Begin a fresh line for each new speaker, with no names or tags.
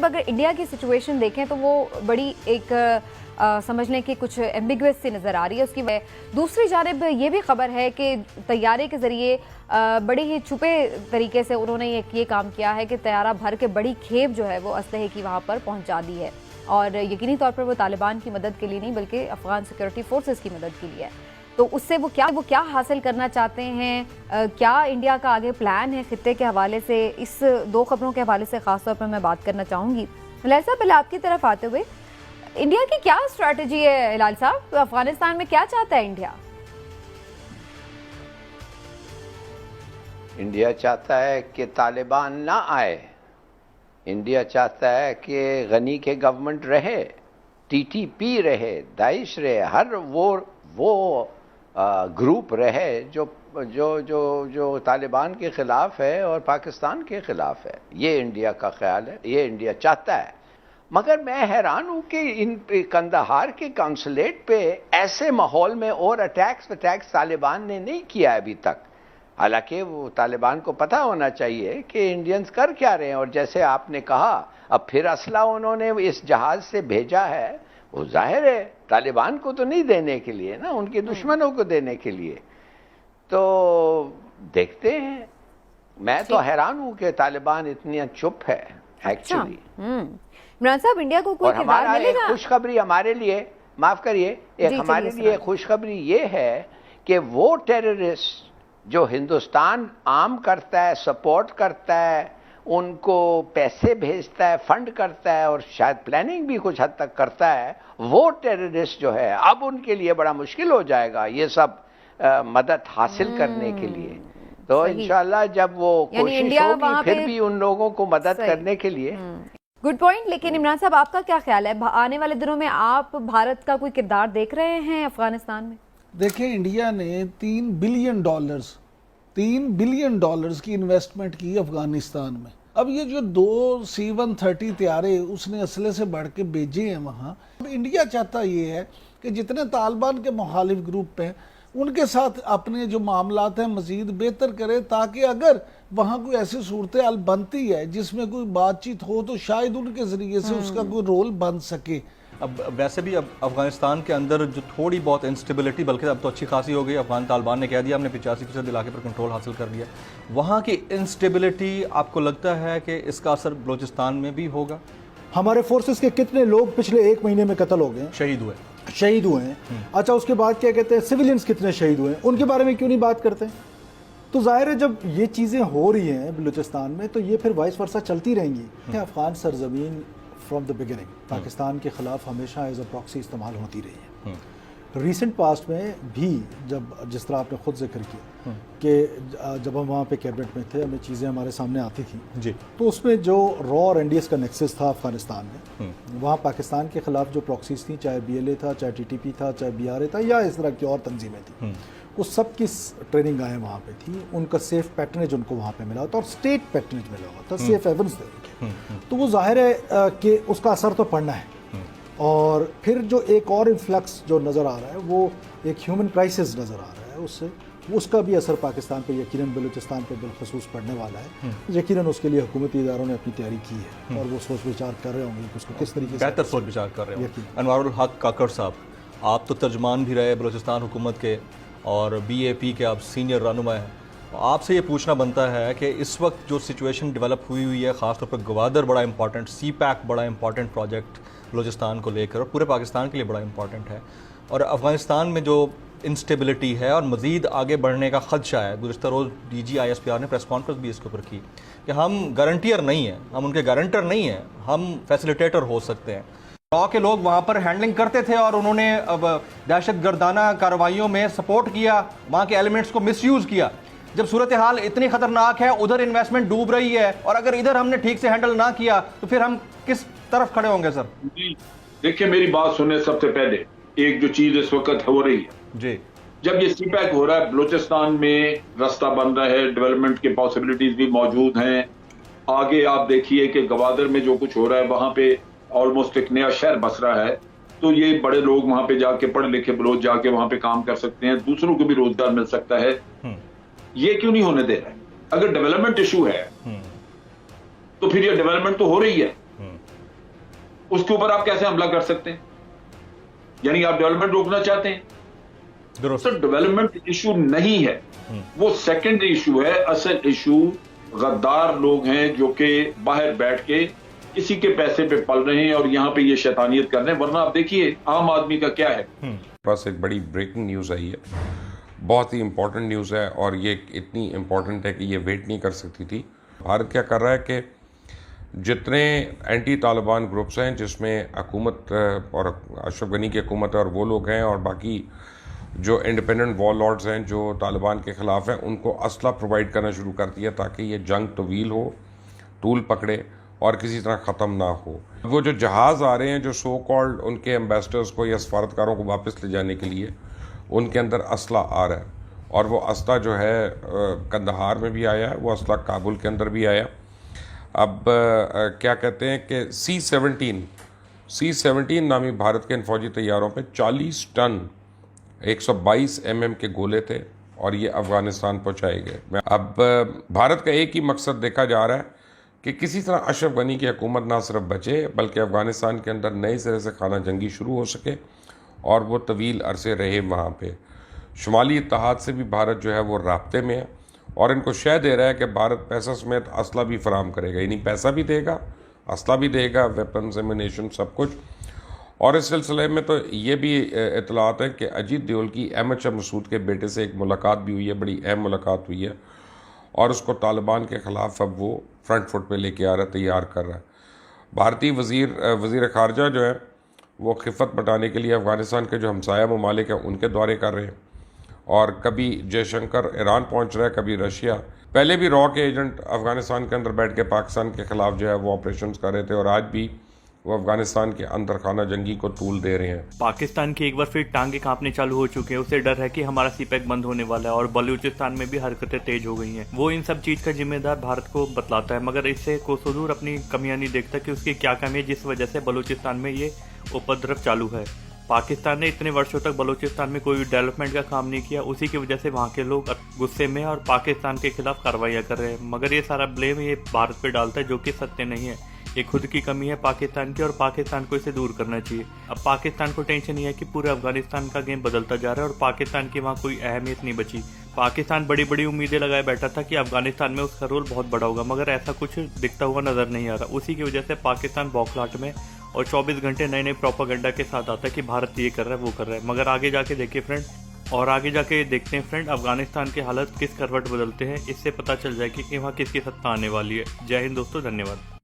अगर इंडिया की सिचुएशन देखें तो वो बड़ी एक समझ लें कि कुछ एम्बिगुअस सी नज़र आ रही है। उसकी दूसरी जानिब ये भी खबर है कि तैयारे के ज़रिए बड़ी ही छुपे तरीके से उन्होंने ये काम किया है कि तैयारा भर के बड़ी खेप जो है वो असलहे की वहाँ पर पहुँचा दी है, और यकीनी तौर पर वो तालिबान की मदद के लिए नहीं बल्कि अफगान सिक्योरिटी फोर्सेस की मदद के लिए है। तो उससे वो क्या हासिल करना चाहते हैं, क्या इंडिया का आगे प्लान है खित्ते के हवाले से, इस दो खबरों के हवाले से खासतौर पर मैं बात करना चाहूँगी। हिलाल साहब, पहले आपकी तरफ आते हुए, इंडिया की क्या स्ट्रैटेजी है हिलाल साहब? अफगानिस्तान में क्या चाहता है इंडिया?
इंडिया चाहता है कि तालिबान ना आए। इंडिया चाहता है कि गनी के गवर्नमेंट रहे, टीटीपी रहे, दाइश रहे, हर वो ग्रुप रहे जो जो जो जो तालिबान के खिलाफ है और पाकिस्तान के खिलाफ है। ये इंडिया का ख्याल है, ये इंडिया चाहता है। मगर मैं हैरान हूं कि इन कंदाहार के कॉन्सुलेट पे ऐसे माहौल में और अटैक्स तालिबान ने नहीं किया अभी तक। हालांकि वो तालिबान को पता होना चाहिए कि इंडियंस कर क्या रहे हैं, और जैसे आपने कहा अब फिर असला उन्होंने इस जहाज से भेजा है, वो जाहिर है तालिबान को तो नहीं देने के लिए ना, उनके दुश्मनों को देने के लिए। तो देखते हैं। मैं तो हैरान हूं कि तालिबान इतनी चुप है एक्चुअली।
इमरान साहब, इंडिया को कोई किरदार मिलेगा?
खुशखबरी हमारे लिए, माफ करिए, एक हमारे लिए खुशखबरी ये है कि वो टेररिस्ट जो हिंदुस्तान आर्म करता है, सपोर्ट करता है, उनको पैसे भेजता है, फंड करता है और शायद प्लानिंग भी कुछ हद तक करता है, वो टेररिस्ट जो है अब उनके लिए बड़ा मुश्किल हो जाएगा ये सब मदद हासिल करने के लिए। तो इंशाल्लाह जब वो कोशिश होगी फिर भी उन लोगों को मदद करने के लिए।
Good point. लेकिन इमरान साहब, आपका क्या ख्याल है, आने वाले दिनों में आप भारत का कोई किरदार देख रहे हैं अफगानिस्तान में?
देखिए, इंडिया ने $3 बिलियन की इन्वेस्टमेंट की अफगानिस्तान में। अब ये जो 2 C-130 तैयारे उसने असले से बढ़ के भेजे हैं वहाँ, इंडिया चाहता ये है कि जितने तालिबान के मुखालिफ ग्रुप हैं उनके साथ अपने जो मामलात हैं मजीद बेहतर करे, ताकि अगर वहाँ कोई ऐसी सूरत हाल बनती है जिसमें कोई बातचीत हो तो शायद उनके जरिए से उसका कोई रोल बन सके।
अब वैसे भी अब अफगानिस्तान के अंदर जो थोड़ी बहुत इंस्टेबिलिटी, बल्कि अब तो अच्छी खासी हो गई, अफगान तालिबान ने कह दिया हमने 85% इलाके पर कंट्रोल हासिल कर लिया। वहाँ की इंस्टेबिलिटी आपको लगता है कि इसका असर बलूचिस्तान में भी होगा?
हमारे फोर्सेस के कितने लोग पिछले 1 महीने में कत्ल हो गए, शहीद हुए हैं। अच्छा, उसके बाद क्या कहते हैं, सिविलियंस कितने शहीद हुए हैं, उनके बारे में क्यों नहीं बात करते? तो जाहिर है जब ये चीज़ें हो रही हैं बलूचिस्तान में तो ये फिर वाइस वर्सा चलती रहेंगी। अफगान सरजमीन फ्रॉम द बिगिनिंग पाकिस्तान के ख़िलाफ़ हमेशा एज अ प्रॉक्सी इस्तेमाल होती रही है। रीसेंट पास्ट में भी जब जिस तरह आपने ख़ुद जिक्र किया कि जब हम वहाँ पे कैबिनेट में थे, हमें चीज़ें हमारे सामने आती थी जी, तो उसमें जो रॉ और एनडीएस का नेक्सस था अफगानिस्तान में, वहाँ पाकिस्तान के ख़िलाफ़ जो प्रॉक्सीज थी, चाहे BLA था, चाहे TTP था, चाहे BRA था, या इस तरह की और तंजीमें थी, वो सब की ट्रेनिंग आए वहाँ पे थी। उनका सेफ पैटर्नेज उनको वहाँ पे मिला होता और स्टेट पैटर्नेज मिला हुआ था, सेफ हेवन्स थे उनके। तो वो जाहिर है कि उसका असर तो पड़ना है। और फिर जो एक और इन्फ्लक्स जो नज़र आ रहा है वो एक ह्यूमन क्राइसिस नज़र आ रहा है, उससे उसका भी असर पाकिस्तान पे यकीनन बलूचिस्तान पे बिलखसूस पड़ने वाला है। यकीनन उसके लिए हुकूमती इदारों ने अपनी तैयारी की है और वो सोच विचार कर रहे होंगे कि उसको किस तरीके से
बेहतर सोच विचार कर रहे हैं। अनवारुल हक काकड़ साहब, आप तो तर्जमान भी रहे बलूचिस्तान हुकूमत के और BAP के आप सीनियर रहनुमा हैं, आपसे ये पूछना बनता है कि इस वक्त जो सिचुएशन डेवलप हुई है, ख़ासतौर पर गवादर बड़ा इंपॉर्टेंट, CPAC बड़ा इंपॉर्टेंट प्रोजेक्ट बलूचिस्तान को लेकर और पूरे पाकिस्तान के लिए बड़ा इंपॉर्टेंट है, और अफ़गानिस्तान में जो इंस्टेबिलिटी है और मज़ीद आगे बढ़ने का ख़दशा है। गुज़िश्ता रोज़ DG ISPR ने प्रेस कॉन्फ्रेंस भी इसके ऊपर की कि हम गारंटियर नहीं हैं, हम उनके गारंटर नहीं हैं, हम फैसिलिटेटर हो सकते हैं। रॉ के लोग वहाँ पर हैंडलिंग करते थे और उन्होंने अब दहशत गर्दाना कार्रवाइयों में सपोर्ट किया, वहाँ के एलिमेंट्स को मिसयूज़ किया। जब सूरत हाल इतनी ख़तरनाक है, उधर इन्वेस्टमेंट डूब रही है, और अगर इधर हमने ठीक से हैंडल ना किया तो फिर हम किस तरफ खड़े होंगे सर?
देखिए, मेरी बात सुने, सबसे पहले एक जो चीज इस वक्त हो रही है
जी,
जब ये CPAC हो रहा है, बलूचिस्तान में रास्ता बन रहा है, डेवलपमेंट के पॉसिबिलिटीज भी मौजूद हैं। आगे आप देखिए कि गवादर में जो कुछ हो रहा है, वहां पे ऑलमोस्ट एक नया शहर बस रहा है, तो ये बड़े लोग वहां पे जाके, पढ़े लिखे बलोच जाके वहां पे काम कर सकते हैं, दूसरों को भी रोजगार मिल सकता है। ये क्यों नहीं होने दे रहा है? अगर डेवलपमेंट इशू है तो फिर ये डेवलपमेंट तो हो रही है, उसके ऊपर आप कैसे हमला कर सकते हैं? यानी आप डेवलपमेंट रोकना चाहते हैं? सर, डेवलपमेंट इशू नहीं है, वो सेकेंडरी इशू है। असल इशू गद्दार लोग हैं जो कि बाहर बैठ के किसी के पैसे पे पल रहे हैं और यहाँ पे ये शैतानियत कर रहे हैं। वरना आप देखिए आम आदमी का क्या है।
बस एक बड़ी ब्रेकिंग न्यूज़ आई है, बहुत ही इंपॉर्टेंट न्यूज़ है और ये इतनी इंपॉर्टेंट है कि ये वेट नहीं कर सकती थी। भारत क्या कर रहा है कि जितने एंटी तालिबान ग्रुप्स हैं जिसमें हुकूमत और अशरफ गनी की हुकूमत और वो लोग हैं और बाकी जो इंडिपेंडेंट वॉर लॉर्ड्स हैं जो तालिबान के ख़िलाफ़ हैं, उनको असला प्रोवाइड करना शुरू कर दिया ताकि ये जंग तवील हो, तूल पकड़े और किसी तरह ख़त्म ना हो। वो जो जहाज़ आ रहे हैं जो सो कॉल्ड उनके एम्बेसडर्स को या सफारतकारों को वापस ले जाने के लिए, उनके अंदर असला आ रहा है और वो असला जो है कंदहार में भी आया है, वो असला काबुल के अंदर भी आया। अब क्या कहते हैं कि C-17 नामी भारत के इन फौजी तैयारों पे 40 टन 122 mm के गोले थे और ये अफ़गानिस्तान पहुंचाए गए। अब भारत का एक ही मकसद देखा जा रहा है कि किसी तरह अशरफ गनी की हुकूमत ना सिर्फ बचे बल्कि अफ़गानिस्तान के अंदर नए सिरे से खाना जंगी शुरू हो सके और वो तवील अरसे रहे वहाँ पे। शुमाली इत्तेहाद से भी भारत जो है वो राब्ते में है और इनको शह दे रहा है कि भारत पैसा समेत असला भी फराम करेगा, यानी पैसा भी देगा, असला भी देगा, वेपन्स, एम्यूनेशन, सब कुछ। और इस सिलसिले में तो ये भी इतलात है कि अजीत देओल की अहमद शाह मसूद के बेटे से एक मुलाकात भी हुई है, बड़ी अहम मुलाकात हुई है और उसको तालिबान के ख़िलाफ़ अब वो फ्रंट फुट पे लेके आ रहा है, तैयार कर रहा है। भारतीय वज़ीर ख़ारजा जो है वो खिफ़त बटाने के लिए अफ़गानिस्तान के जो हमसाया ममालिक हैं उनके दौरे कर रहे हैं और कभी जयशंकर ईरान पहुंच रहा है, कभी रशिया। पहले भी रॉ के एजेंट अफ़गानिस्तान के अंदर बैठ के पाकिस्तान के ख़िलाफ़ जो है वो ऑपरेशंस कर रहे थे और आज भी वो अफगानिस्तान के अंदर खाना जंगी को तूल दे रहे हैं।
पाकिस्तान की एक बार फिर टांगे कांपने चालू हो चुके हैं। उसे डर है कि हमारा सीपैक बंद होने वाला है और बलूचिस्तान में भी हरकतें तेज हो गई हैं। वो इन सब चीज का जिम्मेदार भारत को बतलाता है, मगर इससे कोसोदूर अपनी कमियां नहीं देखता कि उसकी क्या कमी है जिस वजह से बलूचिस्तान में ये उपद्रव चालू है। पाकिस्तान ने इतने वर्षों तक बलूचिस्तान में कोई डेवलपमेंट का काम नहीं किया, उसी की वजह से वहाँ के लोग गुस्से में और पाकिस्तान के खिलाफ कार्रवाइयाँ कर रहे हैं। मगर ये सारा ब्लेम ये भारत पे डालता है, जो कि सत्य नहीं है। ये खुद की कमी है पाकिस्तान की और पाकिस्तान को इसे दूर करना चाहिए। अब पाकिस्तान को टेंशन नहीं है कि पूरे अफगानिस्तान का गेम बदलता जा रहा है और पाकिस्तान की वहाँ कोई अहमियत नहीं बची। पाकिस्तान बड़ी बड़ी उम्मीदें लगाए बैठा था कि अफगानिस्तान में उसका रोल बहुत बड़ा होगा, मगर ऐसा कुछ दिखता हुआ नजर नहीं आ रहा। उसी की वजह से पाकिस्तान बौखलाहट में और 24 घंटे नए नए प्रोपेगेंडा के साथ आता है कि भारत ये कर रहा है, वो कर रहा है। मगर आगे जाके देखिए फ्रेंड, और आगे जाके देखते हैं फ्रेंड अफगानिस्तान के हालत किस करवट बदलते हैं। इससे पता चल जाएगी कि वहाँ किसकी सत्ता आने वाली है। जय हिंद दोस्तों, धन्यवाद।